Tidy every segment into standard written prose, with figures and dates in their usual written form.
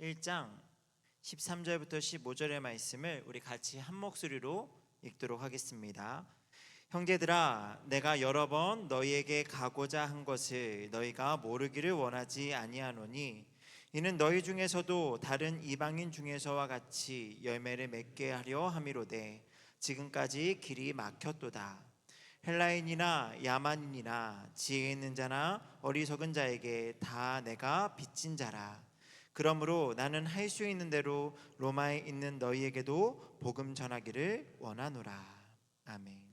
1장 13절부터 15절의 말씀을 우리 같이 한 목소리로 읽도록 하겠습니다. 형제들아, 내가 여러 번 너희에게 가고자 한 것을 너희가 모르기를 원하지 아니하노니 이는 너희 중에서도 다른 이방인 중에서와 같이 열매를 맺게 하려 함이로되 지금까지 길이 막혔도다. 헬라인이나 야만인이나 지혜 있는 자나 어리석은 자에게 다 내가 빚진 자라. 그러므로 나는 할 수 있는 대로 로마에 있는 너희에게도 복음 전하기를 원하노라. 아멘.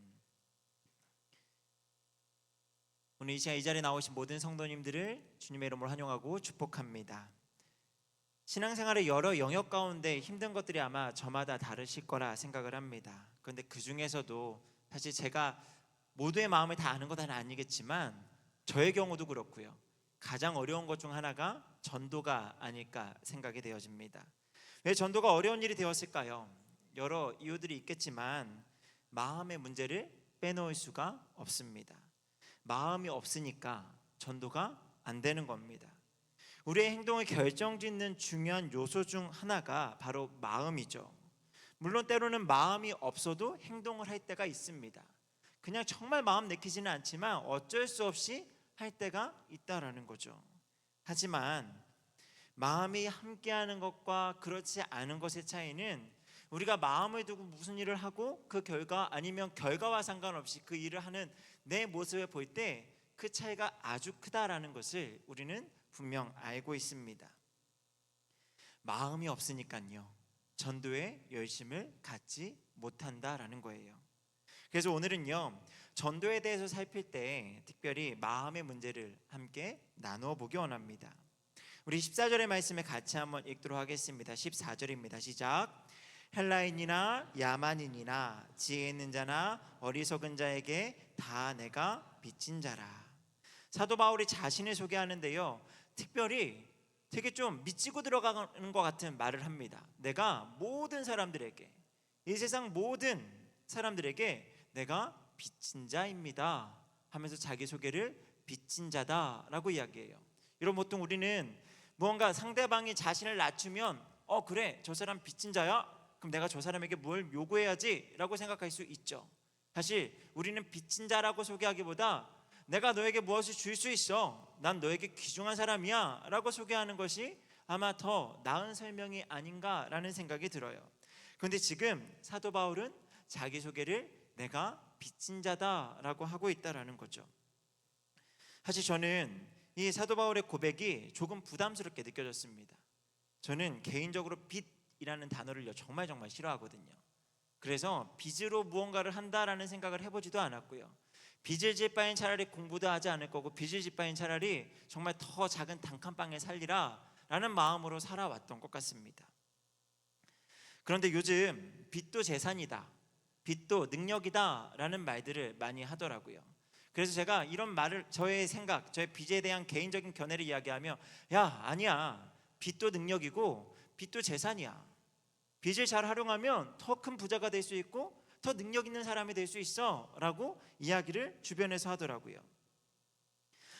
오늘 이 시간 이 자리에 나오신 모든 성도님들을 주님의 이름으로 환영하고 축복합니다. 신앙생활의 여러 영역 가운데 힘든 것들이 아마 저마다 다르실 거라 생각을 합니다. 그런데 그 중에서도 사실 제가 모두의 마음을 다 아는 것은 아니겠지만 저의 경우도 그렇고요. 가장 어려운 것 중 하나가 전도가 아닐까 생각이 되어집니다. 왜 전도가 어려운 일이 되었을까요? 여러 이유들이 있겠지만 마음의 문제를 빼놓을 수가 없습니다. 마음이 없으니까 전도가 안 되는 겁니다. 우리의 행동을 결정짓는 중요한 요소 중 하나가 바로 마음이죠. 물론 때로는 마음이 없어도 행동을 할 때가 있습니다. 그냥 정말 마음 내키지는 않지만 어쩔 수 없이 할 때가 있다라는 거죠. 하지만 마음이 함께하는 것과 그렇지 않은 것의 차이는 우리가 마음을 두고 무슨 일을 하고 그 결과 아니면 결과와 상관없이 그 일을 하는 내 모습을 볼 때 그 차이가 아주 크다라는 것을 우리는 분명 알고 있습니다. 마음이 없으니까요, 전도에 열심을 갖지 못한다라는 거예요. 그래서 오늘은요, 전도에 대해서 살필 때 특별히 마음의 문제를 함께 나누어 보기 원합니다. 우리 14절의 말씀을 같이 한번 읽도록 하겠습니다. 14절입니다. 시작. 헬라인이나 야만인이나 지혜 있는 자나 어리석은 자에게 다 내가 빚진 자라. 사도 바울이 자신을 소개하는데요, 특별히 되게 좀 미치고 들어가는 것 같은 말을 합니다. 내가 모든 사람들에게, 이 세상 모든 사람들에게 내가 빚진 자입니다 하면서 자기 소개를 빚진 자다라고 이야기해요. 여러분, 보통 우리는 무언가 상대방이 자신을 낮추면 그래, 저 사람 빚진 자야? 그럼 내가 저 사람에게 뭘 요구해야지 라고 생각할 수 있죠. 사실 우리는 빚진 자라고 소개하기보다 내가 너에게 무엇을 줄 수 있어, 난 너에게 귀중한 사람이야 라고 소개하는 것이 아마 더 나은 설명이 아닌가라는 생각이 들어요. 그런데 지금 사도 바울은 자기 소개를 내가 빚진 자다라고 하고 있다라는 거죠. 사실 저는 이 사도 바울의 고백이 조금 부담스럽게 느껴졌습니다. 저는 개인적으로 빚이라는 단어를 정말 싫어하거든요. 그래서 빚으로 무언가를 한다라는 생각을 해보지도 않았고요. 빚을 질 바엔 차라리 공부도 하지 않을 거고, 빚을 질 바엔 차라리 정말 더 작은 단칸방에 살리라 라는 마음으로 살아왔던 것 같습니다. 그런데 요즘 빚도 재산이다, 빚도 능력이다 라는 말들을 많이 하더라고요. 그래서 제가 이런 말을, 저의 생각, 저의 빚에 대한 개인적인 견해를 이야기하며, 아니야, 빚도 능력이고 빚도 재산이야. 빚을 잘 활용하면 더 큰 부자가 될 수 있고 더 능력 있는 사람이 될 수 있어 라고 이야기를 주변에서 하더라고요.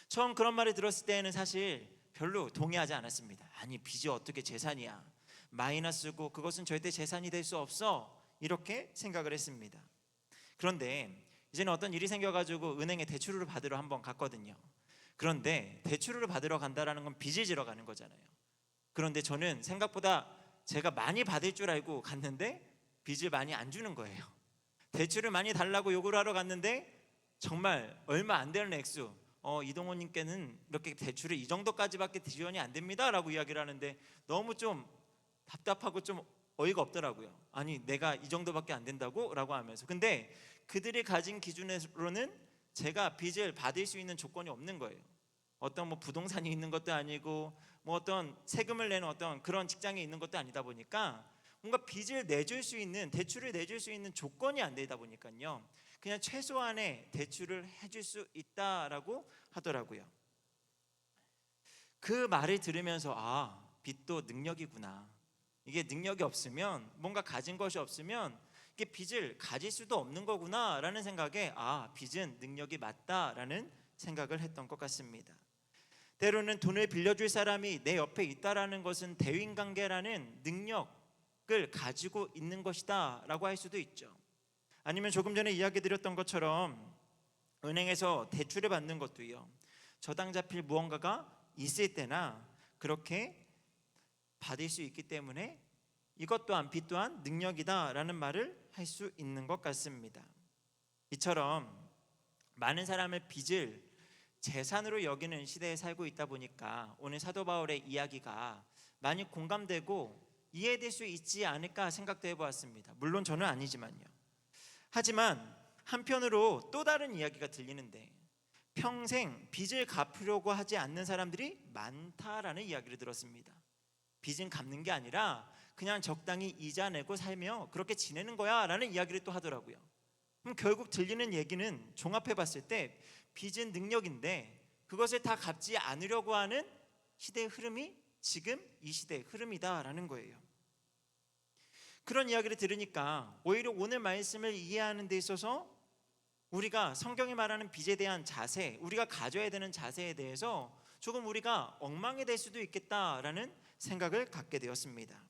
처음 그런 말을 들었을 때는 사실 별로 동의하지 않았습니다. 아니, 빚이 어떻게 재산이야, 마이너스고 그것은 절대 재산이 될 수 없어, 이렇게 생각을 했습니다. 그런데 이제는 어떤 일이 생겨가지고 은행에 대출을 받으러 한번 갔거든요. 그런데 대출을 받으러 간다는 건 빚을 지러 가는 거잖아요. 그런데 저는 생각보다 제가 많이 받을 줄 알고 갔는데 빚을 많이 안 주는 거예요. 대출을 많이 달라고 요구를 하러 갔는데 정말 얼마 안 되는 액수, 이동호님께는 이렇게 대출을 이 정도까지밖에 지원이 안 됩니다 라고 이야기를 하는데 너무 좀 답답하고 좀 어이가 없더라고요. 아니, 내가 이 정도밖에 안 된다고? 라고 하면서. 근데 그들이 가진 기준으로는 제가 빚을 받을 수 있는 조건이 없는 거예요. 어떤 부동산이 있는 것도 아니고 어떤 세금을 내는 어떤 그런 직장에 있는 것도 아니다 보니까 뭔가 빚을 내줄 수 있는, 대출을 내줄 수 있는 조건이 안 되다 보니까요, 그냥 최소한의 대출을 해줄 수 있다라고 하더라고요. 그 말을 들으면서 빚도 능력이구나, 이게 능력이 없으면, 뭔가 가진 것이 없으면 이게 빚을 가질 수도 없는 거구나 라는 생각에 빚은 능력이 맞다라는 생각을 했던 것 같습니다. 때로는 돈을 빌려줄 사람이 내 옆에 있다라는 것은 대인관계라는 능력을 가지고 있는 것이다 라고 할 수도 있죠. 아니면 조금 전에 이야기 드렸던 것처럼 은행에서 대출을 받는 것도요, 저당 잡힐 무언가가 있을 때나 그렇게 받을 수 있기 때문에 이것 또한 빚 또한 능력이다라는 말을 할 수 있는 것 같습니다. 이처럼 많은 사람을 빚을 재산으로 여기는 시대에 살고 있다 보니까 오늘 사도 바울의 이야기가 많이 공감되고 이해될 수 있지 않을까 생각도 해보았습니다. 물론 저는 아니지만요. 하지만 한편으로 또 다른 이야기가 들리는데, 평생 빚을 갚으려고 하지 않는 사람들이 많다라는 이야기를 들었습니다. 빚은 갚는 게 아니라 그냥 적당히 이자 내고 살며 그렇게 지내는 거야 라는 이야기를 또 하더라고요. 그럼 결국 들리는 얘기는 종합해 봤을 때 빚은 능력인데 그것을 다 갚지 않으려고 하는 시대의 흐름이 지금 이 시대의 흐름이다라는 거예요. 그런 이야기를 들으니까 오히려 오늘 말씀을 이해하는 데 있어서 우리가 성경이 말하는 빚에 대한 자세, 우리가 가져야 되는 자세에 대해서 조금 우리가 엉망이 될 수도 있겠다라는 생각을 갖게 되었습니다.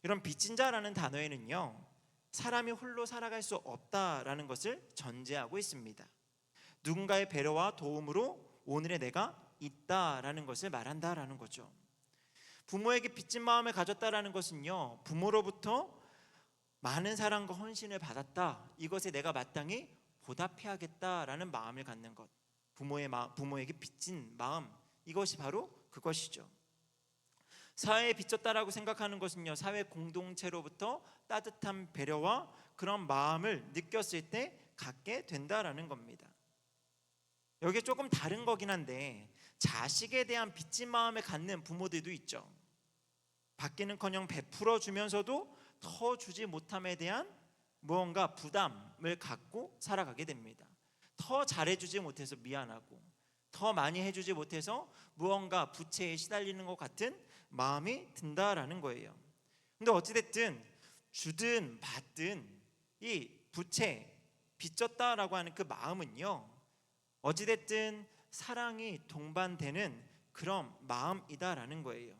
이런 빚진 자라는 단어에는요, 사람이 홀로 살아갈 수 없다라는 것을 전제하고 있습니다. 누군가의 배려와 도움으로 오늘의 내가 있다라는 것을 말한다라는 거죠. 부모에게 빚진 마음을 가졌다라는 것은요, 부모로부터 많은 사랑과 헌신을 받았다, 이것에 내가 마땅히 보답해야겠다라는 마음을 갖는 것, 부모에게 빚진 마음, 이것이 바로 그것이죠. 사회에 빚졌다라고 생각하는 것은요, 사회 공동체로부터 따뜻한 배려와 그런 마음을 느꼈을 때 갖게 된다라는 겁니다. 여기에 조금 다른 거긴 한데, 자식에 대한 빚진 마음을 갖는 부모들도 있죠. 받기는커녕 베풀어 주면서도 더 주지 못함에 대한 무언가 부담을 갖고 살아가게 됩니다. 더 잘해주지 못해서 미안하고, 더 많이 해주지 못해서 무언가 부채에 시달리는 것 같은 마음이 든다라는 거예요. 근데 어찌됐든 주든 받든 이 부채, 빚졌다라고 하는 그 마음은요, 어찌됐든 사랑이 동반되는 그런 마음이다라는 거예요.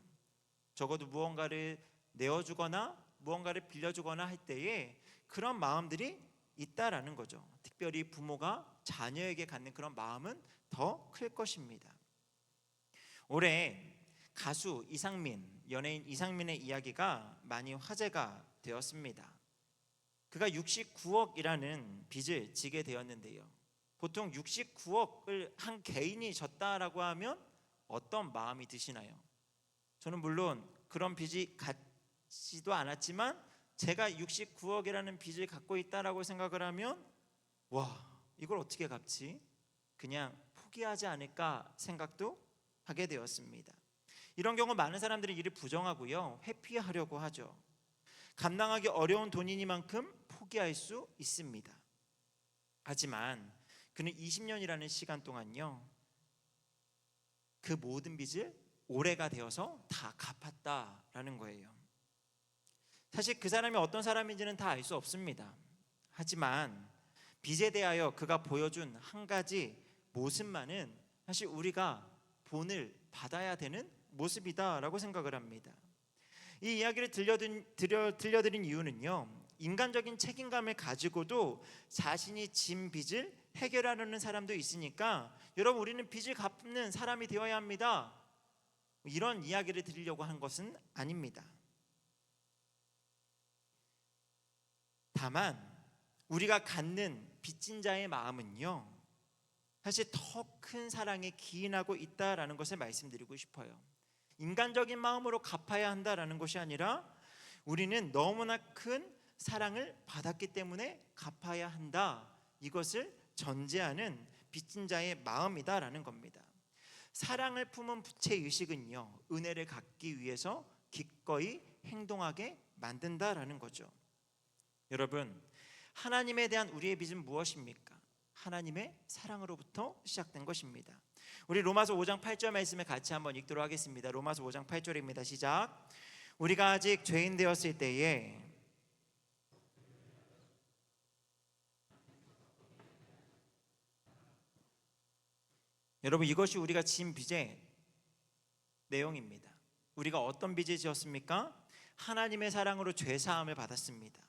적어도 무언가를 내어주거나 무언가를 빌려주거나 할 때에 그런 마음들이 있다라는 거죠. 특별히 부모가 자녀에게 갖는 그런 마음은 더 클 것입니다. 올해 가수 이상민, 연예인 이상민의 이야기가 많이 화제가 되었습니다. 그가 69억이라는 빚을 지게 되었는데요, 보통 69억을 한 개인이 졌다라고 하면 어떤 마음이 드시나요? 저는 물론 그런 빚이 같지도 않았지만 제가 69억이라는 빚을 갖고 있다라고 생각을 하면, 와, 이걸 어떻게 갚지? 그냥 포기하지 않을까 생각도 하게 되었습니다. 이런 경우 많은 사람들이 이를 부정하고요, 회피하려고 하죠. 감당하기 어려운 돈이니만큼 포기할 수 있습니다. 하지만 그는 20년이라는 시간 동안요, 그 모든 빚을 올해가 되어서 다 갚았다라는 거예요. 사실 그 사람이 어떤 사람인지는 다 알 수 없습니다. 하지만 빚에 대하여 그가 보여준 한 가지 모습만은 사실 우리가 본을 받아야 되는 모습이다라고 생각을 합니다. 이 이야기를 들려드린 이유는요, 인간적인 책임감을 가지고도 자신이 진 빚을 해결하려는 사람도 있으니까, 여러분, 우리는 빚을 갚는 사람이 되어야 합니다, 이런 이야기를 드리려고 한 것은 아닙니다. 다만 우리가 갖는 빚진 자의 마음은요, 사실 더 큰 사랑에 기인하고 있다라는 것을 말씀드리고 싶어요. 인간적인 마음으로 갚아야 한다라는 것이 아니라 우리는 너무나 큰 사랑을 받았기 때문에 갚아야 한다, 이것을 전제하는 빚진 자의 마음이다라는 겁니다. 사랑을 품은 부채의식은요, 은혜를 갖기 위해서 기꺼이 행동하게 만든다라는 거죠. 여러분, 하나님에 대한 우리의 빚은 무엇입니까? 하나님의 사랑으로부터 시작된 것입니다. 우리 로마서 5장 8절 말씀을 같이 한번 읽도록 하겠습니다. 로마서 5장 8절입니다. 시작. 우리가 아직 죄인 되었을 때에 여러분, 이것이 우리가 지은 빚의 내용입니다. 우리가 어떤 빚을 지었습니까? 하나님의 사랑으로 죄 사함을 받았습니다.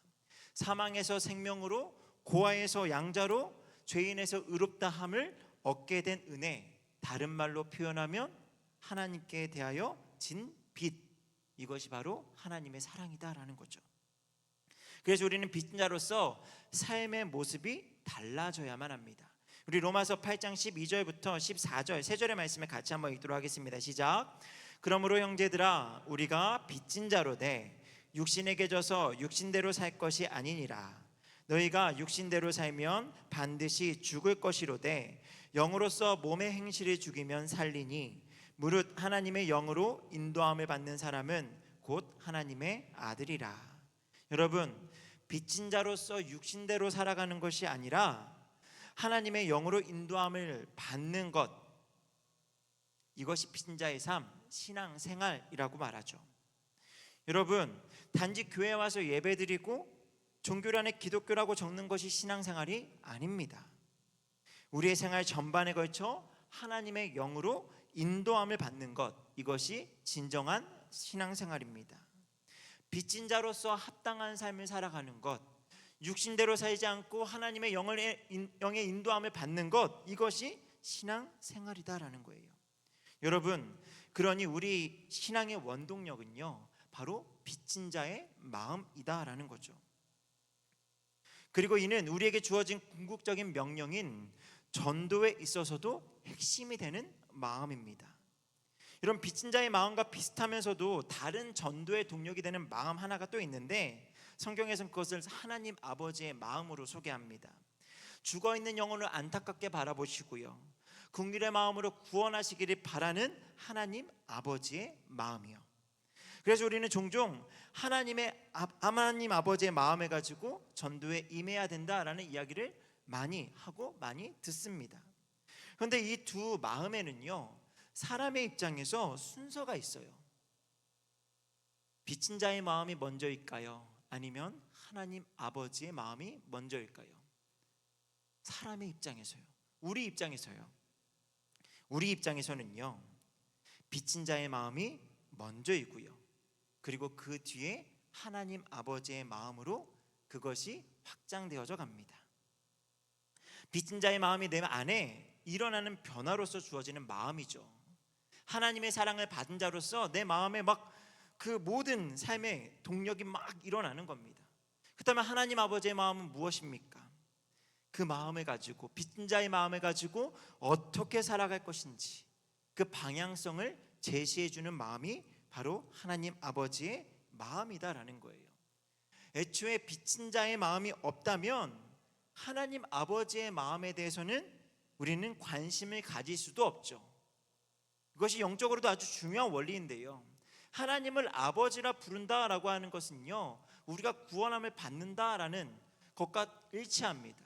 사망에서 생명으로, 고아에서 양자로, 죄인에서 의롭다함을 얻게 된 은혜, 다른 말로 표현하면 하나님께 대하여 진 빚, 이것이 바로 하나님의 사랑이다라는 거죠. 그래서 우리는 빚진 자로서 삶의 모습이 달라져야만 합니다. 우리 로마서 8장 12절부터 14절 세 절의 말씀을 같이 한번 읽도록 하겠습니다. 시작. 그러므로 형제들아, 우리가 빚진 자로되 육신에게 져서 육신대로 살 것이 아니니라. 너희가 육신대로 살면 반드시 죽을 것이로되 영으로서 몸의 행실을 죽이면 살리니 무릇 하나님의 영으로 인도함을 받는 사람은 곧 하나님의 아들이라. 여러분, 빚진 자로서 육신대로 살아가는 것이 아니라 하나님의 영으로 인도함을 받는 것, 이것이 빚진 자의 삶, 신앙생활이라고 말하죠. 여러분, 단지 교회에 와서 예배드리고 종교란에 기독교라고 적는 것이 신앙생활이 아닙니다. 우리의 생활 전반에 걸쳐 하나님의 영으로 인도함을 받는 것, 이것이 진정한 신앙생활입니다. 빚진 자로서 합당한 삶을 살아가는 것, 육신대로 살지 않고 하나님의 영의 인도함을 받는 것, 이것이 신앙생활이다라는 거예요. 여러분, 그러니 우리 신앙의 원동력은요, 바로 빚진 자의 마음이다라는 거죠. 그리고 이는 우리에게 주어진 궁극적인 명령인 전도에 있어서도 핵심이 되는 마음입니다. 이런 빚진 자의 마음과 비슷하면서도 다른 전도의 동력이 되는 마음 하나가 또 있는데, 성경에서는 그것을 하나님 아버지의 마음으로 소개합니다. 죽어있는 영혼을 안타깝게 바라보시고요, 긍휼의 마음으로 구원하시기를 바라는 하나님 아버지의 마음이요. 그래서 우리는 종종 하나님 아버지의 마음을 가지고 전도에 임해야 된다라는 이야기를 많이 하고 많이 듣습니다. 그런데 이 두 마음에는요, 사람의 입장에서 순서가 있어요. 빚진 자의 마음이 먼저일까요? 아니면 하나님 아버지의 마음이 먼저일까요? 사람의 입장에서요. 우리 입장에서요. 우리 입장에서는요, 빚진 자의 마음이 먼저이고요, 그리고 그 뒤에 하나님 아버지의 마음으로 그것이 확장되어져 갑니다. 빚진 자의 마음이 내 안에 일어나는 변화로서 주어지는 마음이죠. 하나님의 사랑을 받은 자로서 내 마음에 막 그 모든 삶의 동력이 막 일어나는 겁니다. 그렇다면 하나님 아버지의 마음은 무엇입니까? 그 마음을 가지고, 빚진 자의 마음을 가지고 어떻게 살아갈 것인지 그 방향성을 제시해 주는 마음이 바로 하나님 아버지의 마음이다라는 거예요. 애초에 빚진 자의 마음이 없다면 하나님 아버지의 마음에 대해서는 우리는 관심을 가질 수도 없죠. 이것이 영적으로도 아주 중요한 원리인데요, 하나님을 아버지라 부른다라고 하는 것은요, 우리가 구원함을 받는다라는 것과 일치합니다.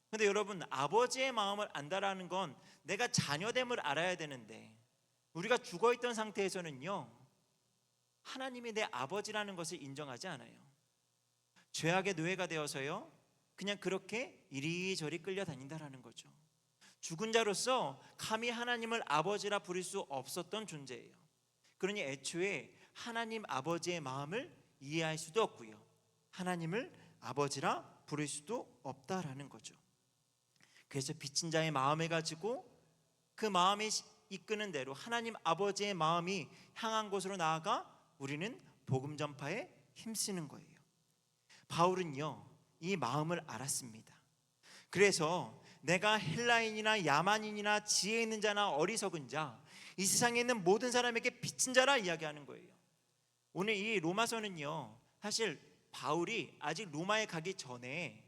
그런데 여러분, 아버지의 마음을 안다라는 건 내가 자녀됨을 알아야 되는데, 우리가 죽어있던 상태에서는요, 하나님이 내 아버지라는 것을 인정하지 않아요. 죄악의 노예가 되어서요, 그냥 그렇게 이리저리 끌려다닌다라는 거죠. 죽은 자로서 감히 하나님을 아버지라 부를 수 없었던 존재예요. 그러니 애초에 하나님 아버지의 마음을 이해할 수도 없고요, 하나님을 아버지라 부를 수도 없다라는 거죠. 그래서 빚진 자의 마음을 가지고 그 마음이 이끄는 대로 하나님 아버지의 마음이 향한 곳으로 나아가 우리는 복음 전파에 힘쓰는 거예요. 바울은요, 이 마음을 알았습니다. 그래서 내가 헬라인이나 야만인이나 지혜 있는 자나 어리석은 자, 이 세상에 있는 모든 사람에게 빚진 자라 이야기하는 거예요. 오늘 이 로마서는요, 사실 바울이 아직 로마에 가기 전에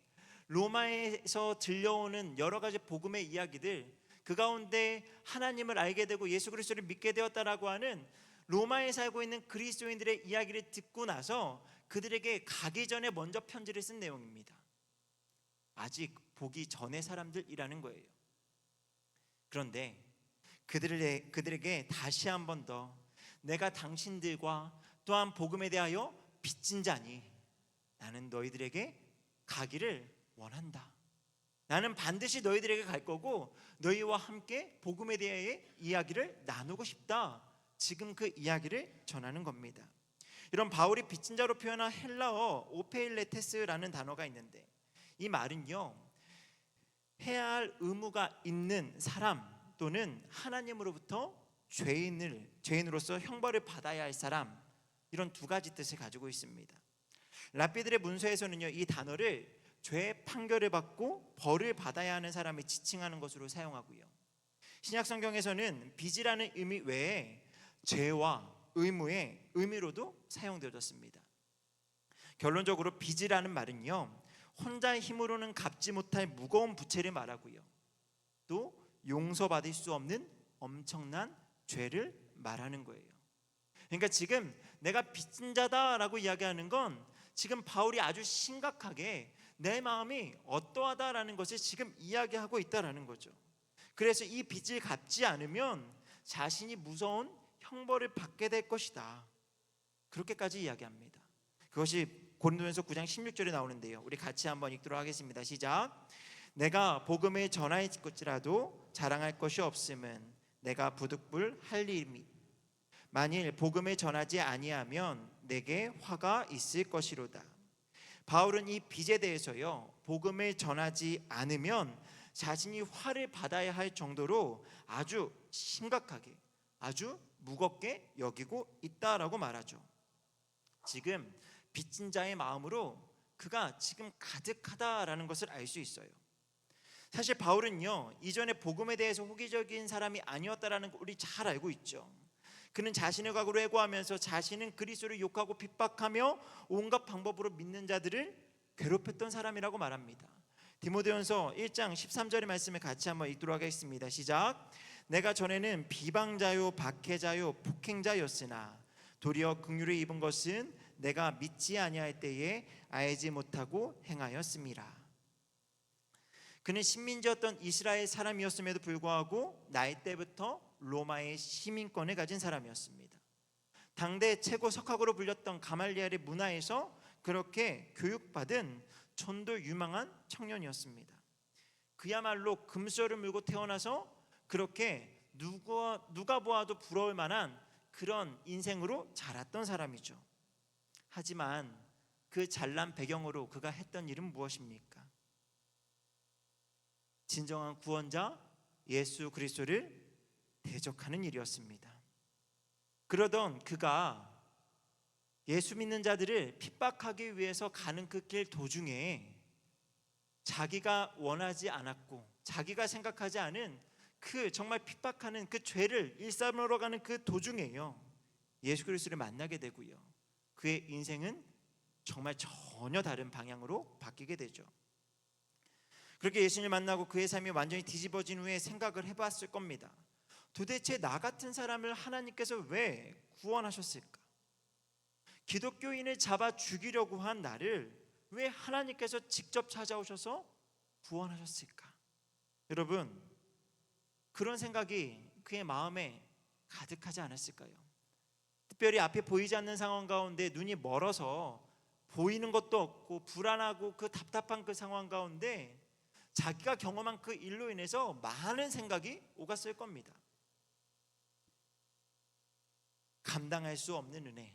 로마에서 들려오는 여러 가지 복음의 이야기들, 그 가운데 하나님을 알게 되고 예수 그리스도를 믿게 되었다라고 하는 로마에 살고 있는 그리스도인들의 이야기를 듣고 나서 그들에게 가기 전에 먼저 편지를 쓴 내용입니다. 아직 보기 전의 사람들이라는 거예요. 그런데 그들에게 다시 한 번 더, 내가 당신들과 또한 복음에 대하여 빚진 자니 나는 너희들에게 가기를 원한다 나는 반드시 너희들에게 갈 거고 너희와 함께 복음에 대해 이야기를 나누고 싶다. 지금 그 이야기를 전하는 겁니다. 이런 바울이 빚진 자로 표현한 헬라어 오페일레테스라는 단어가 있는데, 이 말은요, 해야 할 의무가 있는 사람 또는 하나님으로부터 죄인으로서 형벌을 받아야 할 사람, 이런 두 가지 뜻을 가지고 있습니다. 랍비들의 문서에서는요, 이 단어를 죄 판결을 받고 벌을 받아야 하는 사람을 지칭하는 것으로 사용하고요, 신약 성경에서는 빚이라는 의미 외에 죄와 의무의 의미로도 사용되어졌습니다. 결론적으로 빚이라는 말은요, 혼자의 힘으로는 갚지 못할 무거운 부채를 말하고요, 또 용서받을 수 없는 엄청난 죄를 말하는 거예요. 그러니까 지금 내가 빚진 자다라고 이야기하는 건 지금 바울이 아주 심각하게 내 마음이 어떠하다라는 것을 지금 이야기하고 있다라는 거죠. 그래서 이 빚을 갚지 않으면 자신이 무서운 형벌을 받게 될 것이다, 그렇게까지 이야기합니다. 그것이 고린도전서 9장 16절에 나오는데요, 우리 같이 한번 읽도록 하겠습니다. 시작. 내가 복음을 전하였을지라도 자랑할 것이 없음은 내가 부득불 할 일이니 만일 복음을 전하지 아니하면 내게 화가 있을 것이로다. 바울은 이 빚에 대해서요, 복음을 전하지 않으면 자신이 화를 받아야 할 정도로 아주 심각하게, 아주 무겁게 여기고 있다라고 말하죠. 지금 빚진 자의 마음으로 그가 지금 가득하다라는 것을 알 수 있어요. 사실 바울은요, 이전에 복음에 대해서 호기적인 사람이 아니었다라는 걸 우리 잘 알고 있죠. 그는 자신의 과거를 회고하면서 자신은 그리스도를 욕하고 핍박하며 온갖 방법으로 믿는 자들을 괴롭혔던 사람이라고 말합니다. 디모데전서 1장 13절의 말씀을 같이 한번 읽도록 하겠습니다. 시작. 내가 전에는 비방자요 박해자요 폭행자였으나 도리어 긍휼을 입은 것은 내가 믿지 아니할 때에 알지 못하고 행하였음이라. 그는 식민지였던 이스라엘 사람이었음에도 불구하고 나이 때부터 로마의 시민권을 가진 사람이었습니다. 당대 최고 석학으로 불렸던 가말리엘의 문화에서 그렇게 교육받은 전도 유망한 청년이었습니다. 그야말로 금수저를 물고 태어나서 그렇게 누가 보아도 부러울 만한 그런 인생으로 자랐던 사람이죠. 하지만 그 잘난 배경으로 그가 했던 일은 무엇입니까? 진정한 구원자 예수 그리스도를 대적하는 일이었습니다. 그러던 그가 예수 믿는 자들을 핍박하기 위해서 가는 그 길 도중에 자기가 원하지 않았고 자기가 생각하지 않은 그 정말 핍박하는 그 죄를 일삼으러 가는 그 도중에요, 예수 그리스도를 만나게 되고요, 그의 인생은 정말 전혀 다른 방향으로 바뀌게 되죠. 그렇게 예수님을 만나고 그의 삶이 완전히 뒤집어진 후에 생각을 해봤을 겁니다. 도대체 나 같은 사람을 하나님께서 왜 구원하셨을까? 기독교인을 잡아 죽이려고 한 나를 왜 하나님께서 직접 찾아오셔서 구원하셨을까? 여러분, 그런 생각이 그의 마음에 가득하지 않았을까요? 특별히 앞에 보이지 않는 상황 가운데 눈이 멀어서 보이는 것도 없고 불안하고 그 답답한 그 상황 가운데 자기가 경험한 그 일로 인해서 많은 생각이 오갔을 겁니다. 감당할 수 없는 은혜,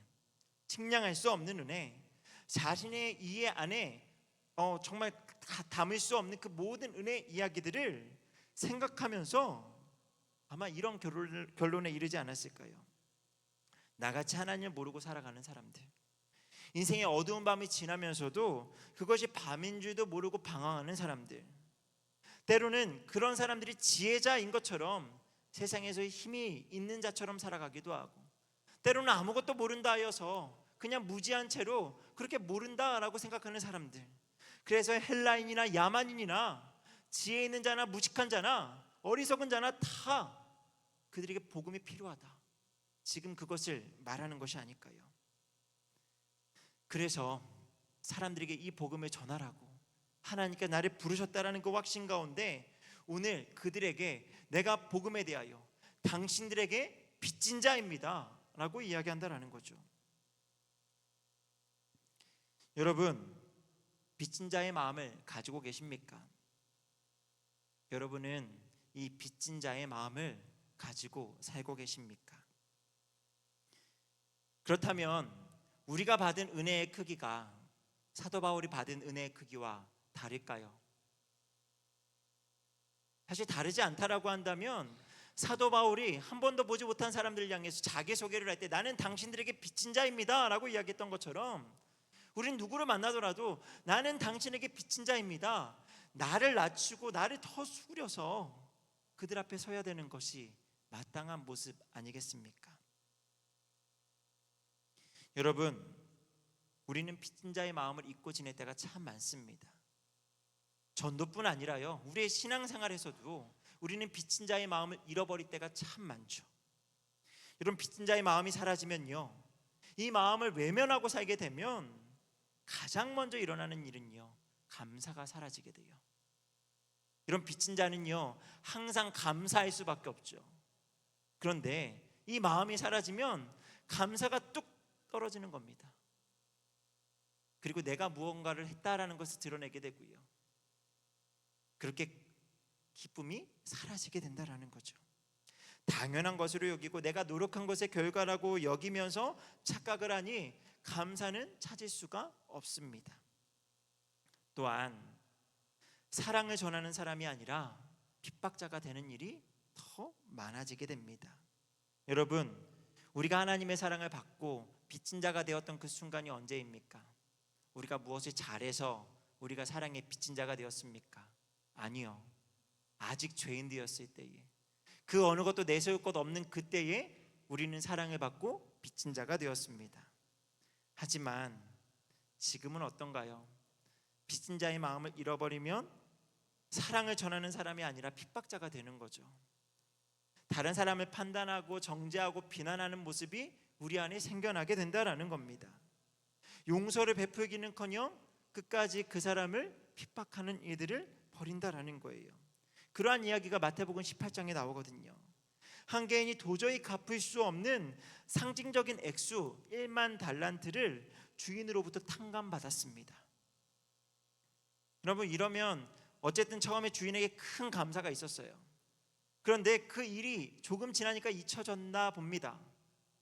측량할 수 없는 은혜, 자신의 이해 안에 정말 담을 수 없는 그 모든 은혜 이야기들을 생각하면서 아마 이런 결론에 이르지 않았을까요? 나같이 하나님을 모르고 살아가는 사람들, 인생의 어두운 밤이 지나면서도 그것이 밤인 줄도 모르고 방황하는 사람들, 때로는 그런 사람들이 지혜자인 것처럼 세상에서 힘이 있는 자처럼 살아가기도 하고, 때로는 아무것도 모른다 하여서 그냥 무지한 채로 그렇게 모른다라고 생각하는 사람들, 그래서 헬라인이나 야만인이나 지혜 있는 자나 무식한 자나 어리석은 자나 다 그들에게 복음이 필요하다, 지금 그것을 말하는 것이 아닐까요? 그래서 사람들에게 이 복음을 전하라고 하나님께 나를 부르셨다라는 그 확신 가운데 오늘 그들에게 내가 복음에 대하여 당신들에게 빚진 자입니다 라고 이야기한다라는 거죠. 여러분, 빚진 자의 마음을 가지고 계십니까? 여러분은 이 빚진 자의 마음을 가지고 살고 계십니까? 그렇다면 우리가 받은 은혜의 크기가 사도 바울이 받은 은혜의 크기와 다를까요? 사실 다르지 않다라고 한다면 사도 바울이 한 번도 보지 못한 사람들을 향해서 자기소개를 할 때 나는 당신들에게 빚진 자입니다 라고 이야기했던 것처럼 우린 누구를 만나더라도 나는 당신에게 빚진 자입니다, 나를 낮추고 나를 더 숙여서 그들 앞에 서야 되는 것이 마땅한 모습 아니겠습니까? 여러분, 우리는 빚진 자의 마음을 잊고 지낼 때가 참 많습니다. 전도뿐 아니라요, 우리의 신앙생활에서도 우리는 빚진 자의 마음을 잃어버릴 때가 참 많죠. 이런 빚진 자의 마음이 사라지면요, 이 마음을 외면하고 살게 되면 가장 먼저 일어나는 일은요, 감사가 사라지게 돼요. 이런 빚진 자는요, 항상 감사할 수밖에 없죠. 그런데 이 마음이 사라지면 감사가 뚝 떨어지는 겁니다. 그리고 내가 무언가를 했다라는 것을 드러내게 되고요, 그렇게 기쁨이 사라지게 된다라는 거죠. 당연한 것으로 여기고 내가 노력한 것의 결과라고 여기면서 착각을 하니 감사는 찾을 수가 없습니다. 또한 사랑을 전하는 사람이 아니라 핍박자가 되는 일이 더 많아지게 됩니다. 여러분, 우리가 하나님의 사랑을 받고 빚진 자가 되었던 그 순간이 언제입니까? 우리가 무엇을 잘해서 우리가 사랑의 빚진 자가 되었습니까? 아니요. 아직 죄인 되었을 때에, 그 어느 것도 내세울 것 없는 그때에 우리는 사랑을 받고 빚진 자가 되었습니다. 하지만 지금은 어떤가요? 빚진 자의 마음을 잃어버리면 사랑을 전하는 사람이 아니라 핍박자가 되는 거죠. 다른 사람을 판단하고 정죄하고 비난하는 모습이 우리 안에 생겨나게 된다라는 겁니다. 용서를 베풀기는커녕 끝까지 그 사람을 핍박하는 일들을 벌인다라는 거예요. 그러한 이야기가 마태복음 18장에 나오거든요. 한 개인이 도저히 갚을 수 없는 상징적인 액수 1만 달란트를 주인으로부터 탕감받았습니다. 여러분, 이러면 어쨌든 처음에 주인에게 큰 감사가 있었어요. 그런데 그 일이 조금 지나니까 잊혀졌나 봅니다.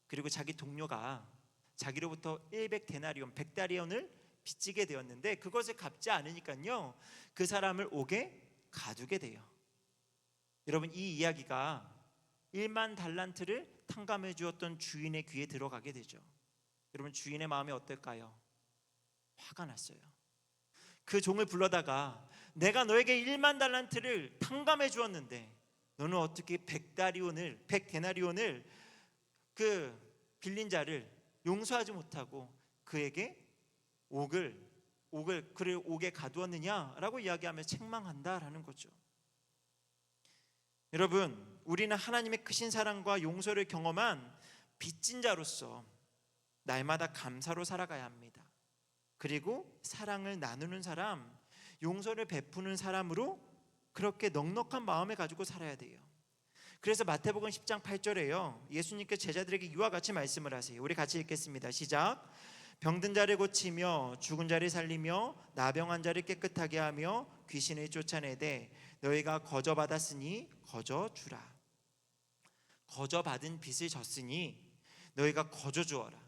그리고 자기 동료가 자기로부터 100데나리온, 100다리온을 빚지게 되었는데 그것을 갚지 않으니까요, 그 사람을 옥에 가두게 돼요. 여러분, 이 이야기가 1만 달란트를 탕감해 주었던 주인의 귀에 들어가게 되죠. 여러분, 주인의 마음이 어떨까요? 화가 났어요. 그 종을 불러다가 내가 너에게 1만 달란트를 탕감해 주었는데 너는 어떻게 100데나리온을 그 빌린 자를 용서하지 못하고 그에게 그를 옥에 가두었느냐라고 이야기하며 책망한다라는 거죠. 여러분, 우리는 하나님의 크신 사랑과 용서를 경험한 빚진 자로서 날마다 감사로 살아가야 합니다. 그리고 사랑을 나누는 사람, 용서를 베푸는 사람으로 그렇게 넉넉한 마음을 가지고 살아야 돼요. 그래서 마태복음 10장 8절에요, 예수님께 제자들에게 이와 같이 말씀을 하세요. 우리 같이 읽겠습니다. 시작. 병든 자를 고치며 죽은 자를 살리며 나병한 자를 깨끗하게 하며 귀신을 쫓아내되 너희가 거저 받았으니 거저 주라. 거저 받은 빚을 졌으니 너희가 거저 주어라.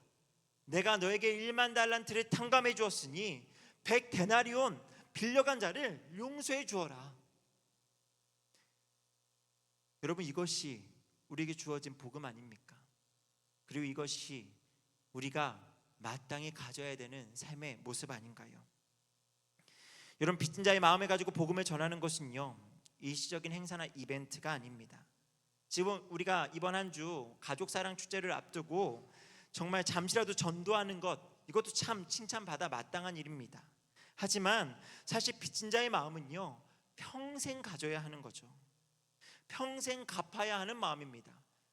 내가 너에게 1만 달란트를 탕감해 주었으니 100데나리온 빌려간 자를 용서해 주어라. 여러분, 이것이 우리에게 주어진 복음 아닙니까? 그리고 이것이 우리가 마땅히 가져야 되는 삶의 모습 아닌가요? 여러분, 빚진 자의 마음을 가지고 복음을 전하는 것은요, 일시적인 행사나 이벤트가 아닙니다. 지금 우리가 이번 한 주 가족사랑 축제를 앞두고 정말 잠시라도 전도하는 것, 이것도 참 칭찬받아 마땅한 일입니다. 하지만 사실 빚진 자의 마음은요, 평생 가져야 하는 거죠. 평생 갚아야 하는 마음입니다.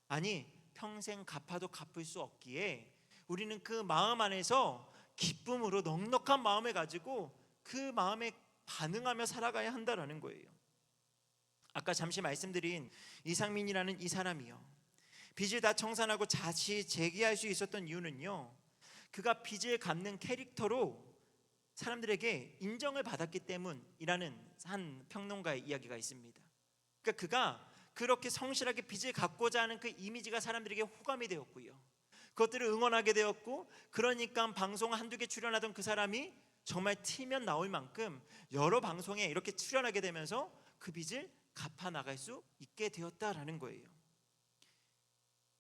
아니, 평생 갚아도 갚을 수 없기에 우리는 그 마음 안에서 기쁨으로 넉넉한 마음을 가지고 그 마음에 반응하며 살아가야 한다라는 거예요. 아까 잠시 말씀드린 이상민이라는 이 사람이요, 빚을 다 청산하고 다시 재기할 수 있었던 이유는요, 그가 빚을 갚는 캐릭터로 사람들에게 인정을 받았기 때문이라는 한 평론가의 이야기가 있습니다. 그러니까 그가 그렇게 성실하게 빚을 갚고자 하는 그 이미지가 사람들에게 호감이 되었고요. 그것들을 응원하게 되었고, 그러니까 방송 한두 개 출연하던 그 사람이 정말 튀면 나올 만큼 여러 방송에 이렇게 출연하게 되면서 그 빚을 갚아 나갈 수 있게 되었다라는 거예요.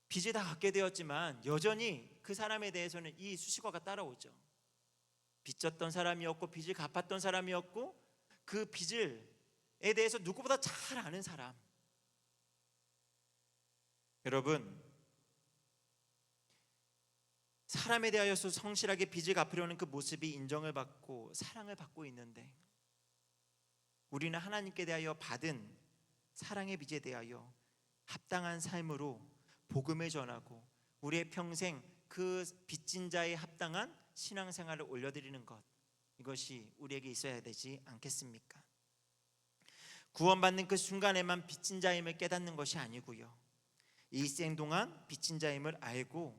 빚을 다 갚게 되었지만 여전히 그 사람에 대해서는 이 수식어가 따라오죠. 빚졌던 사람이었고 빚을 갚았던 사람이었고 그 빚에 대해서 누구보다 잘 아는 사람. 여러분, 사람에 대하여서 성실하게 빚을 갚으려는 그 모습이 인정을 받고 사랑을 받고 있는데, 우리는 하나님께 대하여 받은 사랑의 빚에 대하여 합당한 삶으로 복음을 전하고 우리의 평생 그 빚진 자에 합당한 신앙생활을 올려드리는 것, 이것이 우리에게 있어야 되지 않겠습니까? 구원받는 그 순간에만 빚진 자임을 깨닫는 것이 아니고요, 일생 동안 빚진 자임을 알고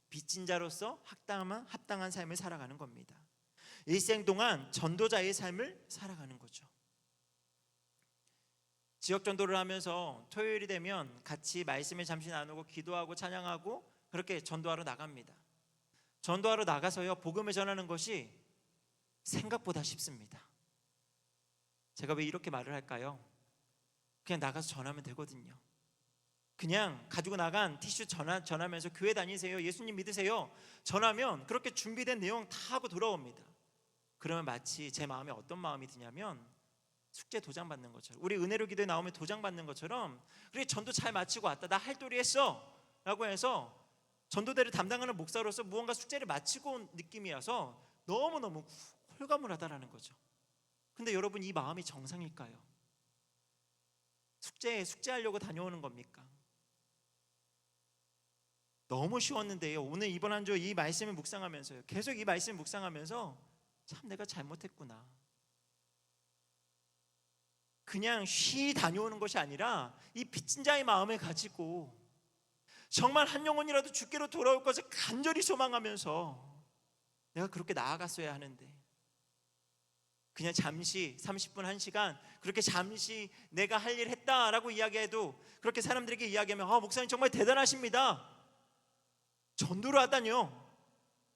빚진 자로서 합당한 삶을 살아가는 겁니다. 일생 동안 전도자의 삶을 살아가는 거죠. 지역 전도를 하면서 토요일이 되면 같이 말씀을 잠시 나누고 기도하고 찬양하고 그렇게 전도하러 나갑니다. 전도하러 나가서요, 복음을 전하는 것이 생각보다 쉽습니다. 제가 왜 이렇게 말을 할까요? 그냥 나가서 전하면 되거든요. 그냥 가지고 나간 티슈 전하면서 교회 다니세요, 예수님 믿으세요, 전하면 그렇게 준비된 내용 다 하고 돌아옵니다. 그러면 마치 제 마음에 어떤 마음이 드냐면, 숙제 도장 받는 것처럼, 우리 은혜로 기도에 나오면 도장 받는 것처럼, 그래 전도 잘 마치고 왔다, 나 할 도리 했어 라고 해서 전도대를 담당하는 목사로서 무언가 숙제를 마치고 온 느낌이어서 너무너무 홀가분하다라는 거죠. 근데 여러분, 이 마음이 정상일까요? 숙제하려고 다녀오는 겁니까? 너무 쉬웠는데요, 오늘 이번 한 주 이 말씀을 묵상하면서요, 계속 이 말씀을 묵상하면서 참 내가 잘못했구나, 그냥 쉬 다녀오는 것이 아니라 이 빚진 자의 마음을 가지고 정말 한 영혼이라도 주께로 돌아올 것을 간절히 소망하면서 내가 그렇게 나아갔어야 하는데, 그냥 잠시 30분 1시간 그렇게 잠시 내가 할 일 했다라고 이야기해도, 그렇게 사람들에게 이야기하면 목사님 정말 대단하십니다, 전도를 하다뇨,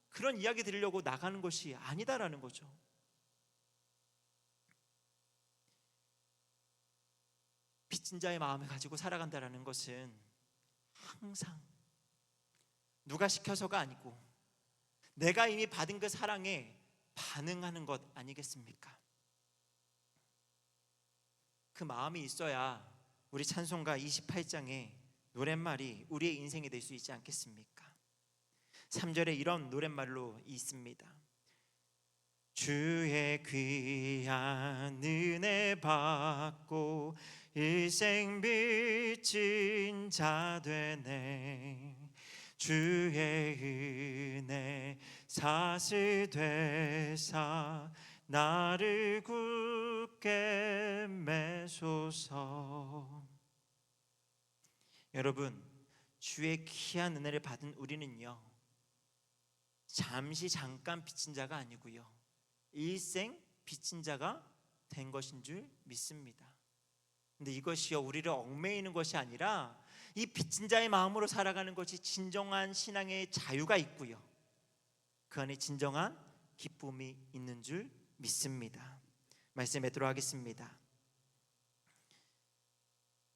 그런 이야기 들으려고 나가는 것이 아니다라는 거죠. 빚진 자의 마음을 가지고 살아간다라는 것은 항상 누가 시켜서가 아니고 내가 이미 받은 그 사랑에 반응하는 것 아니겠습니까? 그 마음이 있어야 우리 찬송가 28장의 노랫말이 우리의 인생이 될 수 있지 않겠습니까? 3절에 이런 노랫말로 있습니다. 주의 귀한 은혜 받고 일생 빚진 자 되네, 주의 은혜 사슬 되사 나를 굳게 매소서. 여러분, 주의 귀한 은혜를 받은 우리는요, 잠깐 빚진 자가 아니고요, 일생 빚진 자가 된 것인 줄 믿습니다. 근데 이것이요, 우리를 얽매이는 것이 아니라 이 빚진 자의 마음으로 살아가는 것이 진정한 신앙의 자유가 있고요, 그 안에 진정한 기쁨이 있는 줄 믿습니다. 말씀 맺도록 하겠습니다.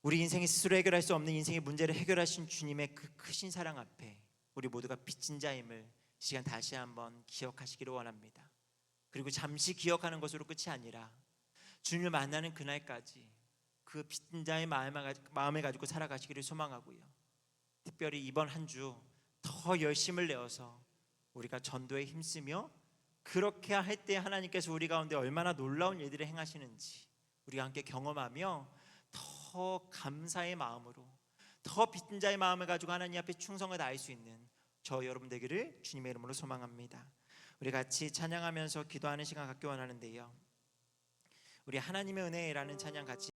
우리 인생이 스스로 해결할 수 없는 인생의 문제를 해결하신 주님의 그 크신 사랑 앞에 우리 모두가 빚진 자임을 이 시간 다시 한번 기억하시기를 원합니다. 그리고 잠시 기억하는 것으로 끝이 아니라 주님을 만나는 그날까지 그 빚진 자의 마음을 가지고 살아가시기를 소망하고요, 특별히 이번 한 주 더 열심을 내어서 우리가 전도에 힘쓰며, 그렇게 할 때 하나님께서 우리 가운데 얼마나 놀라운 일들을 행하시는지 우리가 함께 경험하며 더 감사의 마음으로, 더 빚진 자의 마음을 가지고 하나님 앞에 충성을 다할 수 있는 저 여러분 되기를 주님의 이름으로 소망합니다. 우리 같이 찬양하면서 기도하는 시간 갖기 원하는데요, 우리 하나님의 은혜라는 찬양 같이